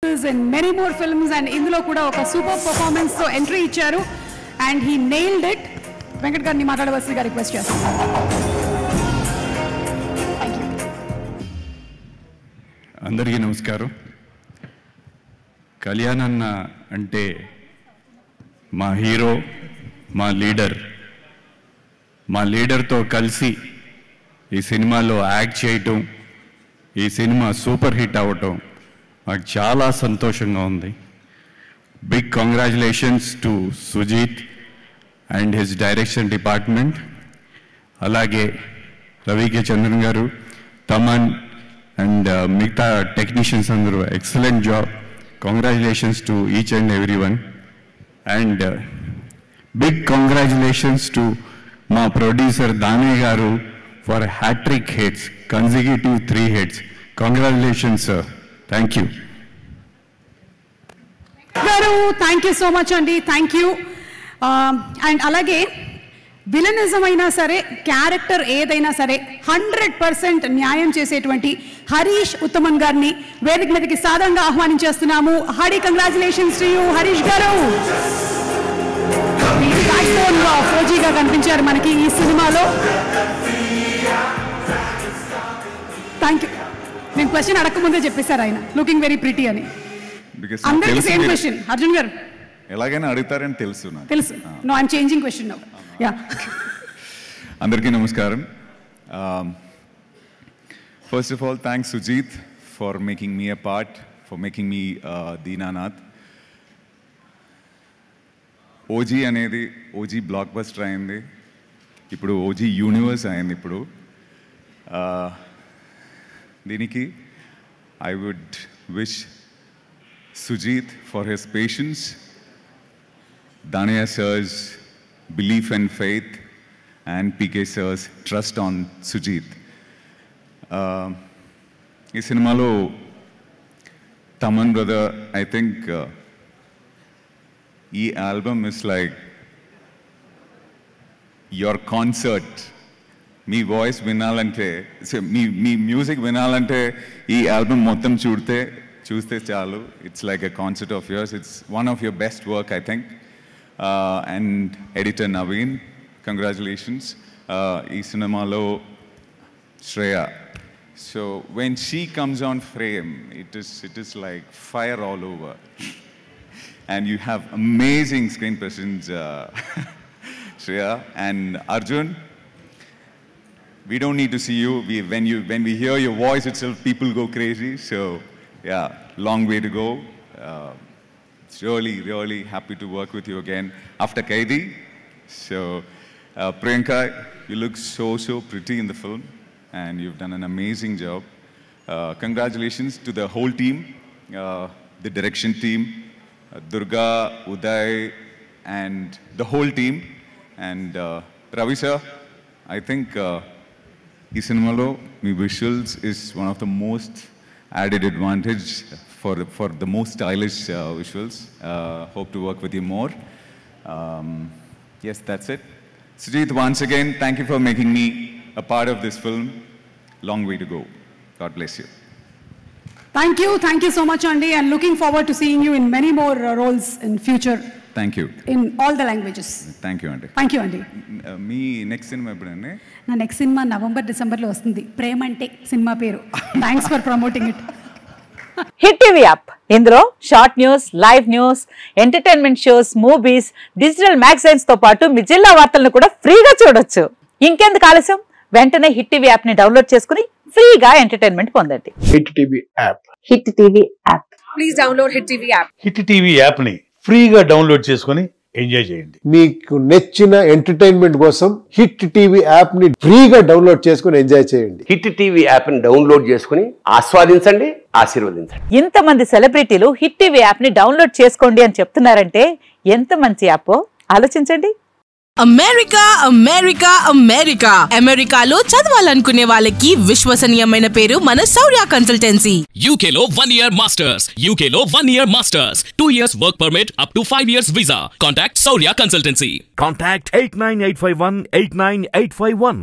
in many more films and ఇందులో కూడా ఒక సూపర్ పర్ఫార్మెన్స్ తో ఎంట్రీ ఇచ్చారు and he nailed it. Venkat గారిని మాట్లాడవలసిందిగా రిక్వెస్ట్ చేస్తున్నాను. అందరికీ నమస్కారం. కళ్యాణ్ అన్న అంటే మా హీరో, మా లీడర్తో కలిసి ఈ సినిమాలో యాక్ట్ చేయటం, ఈ సినిమా సూపర్ హిట్ అవ్వటం నాకు చాలా సంతోషంగా ఉంది. Big congratulations to Sujeeth and his direction department, అలాగే రవికే చంద్రన్ గారు, తమన్ అండ్ మిగతా టెక్నీషియన్స్ అందరూ excellent job. Congratulations to each and every one. And big congratulations to మా ప్రొడ్యూసర్ దానయ్య గారు for hattrick hits, consecutive 3 hits. Congratulations sir, thank you గారు. Thank you so much అండి, thank you. And అలాగే villainism అయినా సరే, character ఏదైనా సరే 100% న్యాయం చేసేటువంటి హరీష్ ఉత్తమన్ గారిని వేదిక మీదకి సాధారణంగా ఆహ్వానించేస్తున్నాము. Hearty congratulations to you Harish garu. ఫోజీగా కనిపించారు మనకి ఈ సినిమాలో. Thank you. నేను క్వశ్చన్ అడగకముందే చెప్పేశారు ఆయన, లుకింగ్ వెరీ ప్రిటీ అని. అందరికీ సేమ్ క్వశ్చన్. అర్జున్ గారు ఎలాగైనా అడుగుతారని తెలుసు. No I'm changing question now. Ya, అందరికీ నమస్కారం. First of all thanks Sujeeth for making me a part, for making me Deenanath. OG అనేది ఓజీ బ్లాక్ బస్టర్ అయింది, ఇప్పుడు ఓజీ యూనివర్స్ అయింది. ఇప్పుడు దీనికి I would wish Sujeeth for his patience, Danaya sir's belief and faith, and PK sir's trust on Sujit. Ee cinemalo Taman brother, I think ee album is like your concert. మీ voice వినాలంటే, మీ music వినాలంటే ఈ album మొత్తం చూస్తే చాలు. It's like a concert of yours. It's one of your best work I think. And editor Naveen, congratulations. Ee cinemalo Shreya, so when she comes on frame, it is like fire all over. And you have amazing screen presence, Shreya. And Arjun, we don't need to see you. When we hear your voice itself, people go crazy. So yeah, long way to go. Really happy to work with you again after Kaidi. So Priyanka, you look so pretty in the film and you've done an amazing job. Congratulations to the whole team, the direction team, Durga, Uday and the whole team. And Ravi sir, I think ee cinemalo me visuals is one of the most added advantage for the most stylish visuals. Hope to work with you more. Yes, that's it. Sujit, once again, thank you for making me a part of this film. Long way to go. God bless you. Thank you so much Andy, and looking forward to seeing you in many more roles in future. Thank you. In all the languages. Thank you Andy. Thank you Andy. Me next cinema ఎప్పుడండి? నా next cinema November December లో వస్తుంది. ప్రేమ అంటే cinema పేరు. Thanks for promoting it. Hit TV app, ఇందులో short news, live news, entertainment shows, movies, digital magazines తో పాటు మీ జిల్లా వార్తలను కూడా ఫ్రీగా చూడొచ్చు. ఇంకెందుకు ఆలస్యం, వెంటనే హిట్ టీవీ యాప్ ని డౌన్లోడ్ చేసుకుని ఫ్రీగా ఎంటర్టైన్మెంట్ పొందండి. Hit TV app. Hit TV app. Please download hit TV app. Hit TV app ని ఫ్రీగా డౌన్లోడ్ చేసుకుని ఎంజాయ్ చేయండి. మీకు నచ్చిన ఎంటర్టైన్మెంట్ కోసం హిట్ టీవీ యాప్ ని ఫ్రీగా డౌన్లోడ్ చేసుకుని ఎంజాయ్ చేయండి. హిట్ టీవీ యాప్ ని డౌన్లోడ్ చేసుకుని ఆస్వాదించండి, ఆశీర్వదించండి. ఇంతమంది సెలబ్రిటీలు హిట్ టీవీ యాప్ ని డౌన్లోడ్ చేసుకోండి అని చెప్తున్నారంటే ఎంత మంచి యాప్ ఆలోచించండి. అమెరికాలో చదవాలనుకునే వాళ్ళకి విశ్వసనీయమైన పేరు మన శౌర్య కన్సల్టెన్సీ. UK లో 1 year masters, UK లో 1 year masters, 2 years work permit up to 5 years visa. Contact Saurya Consultancy. Contact 89851 89851.